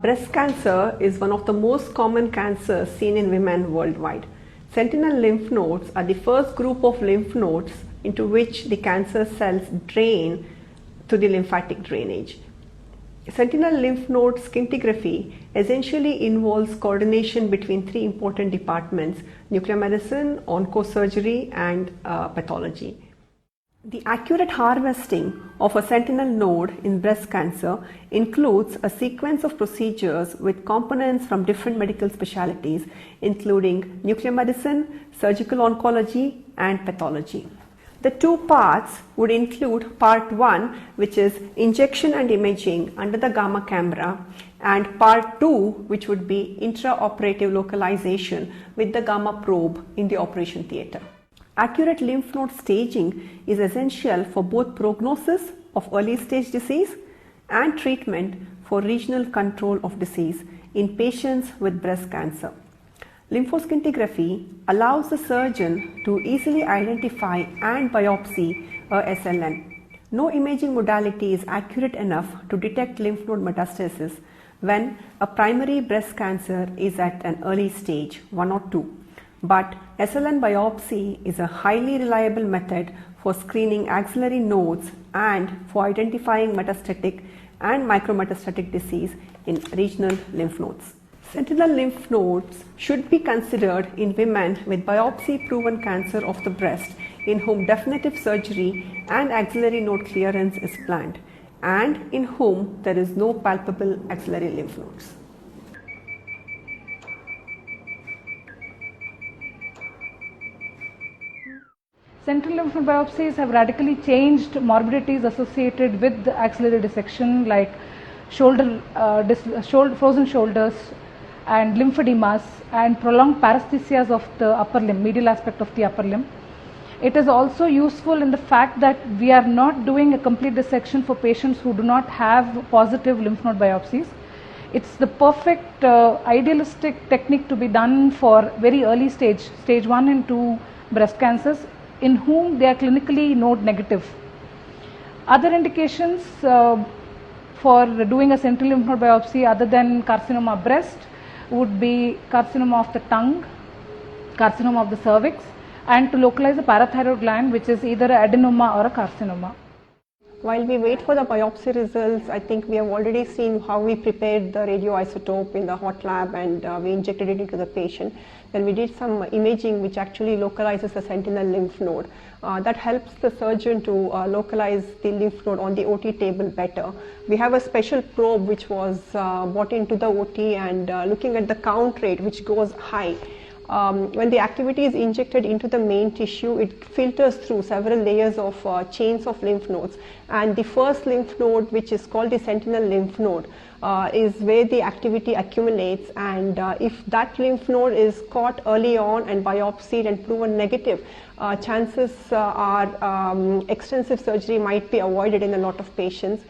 Breast cancer is one of the most common cancers seen in women worldwide. Sentinel lymph nodes are the first group of lymph nodes into which the cancer cells drain to the lymphatic drainage. Sentinel lymph node scintigraphy essentially involves coordination between three important departments: nuclear medicine, oncosurgery, and pathology. The accurate harvesting of a sentinel node in breast cancer includes a sequence of procedures with components from different medical specialties, including nuclear medicine, surgical oncology, and pathology. The two parts would include part 1, which is injection and imaging under the gamma camera, and part 2, which would be intraoperative localization with the gamma probe in the operation theatre. Accurate lymph node staging is essential for both prognosis of early stage disease and treatment for regional control of disease in patients with breast cancer. Lymphoscintigraphy allows the surgeon to easily identify and biopsy a SLN. No imaging modality is accurate enough to detect lymph node metastasis when a primary breast cancer is at an early stage 1 or 2. But SLN biopsy is a highly reliable method for screening axillary nodes and for identifying metastatic and micrometastatic disease in regional lymph nodes. Sentinel lymph nodes should be considered in women with biopsy-proven cancer of the breast in whom definitive surgery and axillary node clearance is planned, and in whom there is no palpable axillary lymph nodes. Sentinel lymph node biopsies have radically changed morbidities associated with the axillary dissection, like frozen shoulders and lymphedemas and prolonged paresthesias of the upper limb, medial aspect of the upper limb. It is also useful in the fact that we are not doing a complete dissection for patients who do not have positive lymph node biopsies. It's the perfect idealistic technique to be done for very early stage 1 and 2 breast cancers in whom they are clinically node negative. Other indications for doing a sentinel lymph node biopsy other than carcinoma of breast would be carcinoma of the tongue, carcinoma of the cervix, and to localize the parathyroid gland, which is either an adenoma or a carcinoma. While we wait for the biopsy results, I think we have already seen how we prepared the radioisotope in the hot lab and we injected it into the patient. Then we did some imaging which actually localizes the sentinel lymph node. That helps the surgeon to localize the lymph node on the OT table better. We have a special probe which was brought into the OT and looking at the count rate which goes high. When the activity is injected into the main tissue, it filters through several layers of chains of lymph nodes, and the first lymph node, which is called the sentinel lymph node, is where the activity accumulates, and if that lymph node is caught early on and biopsied and proven negative, chances are extensive surgery might be avoided in a lot of patients.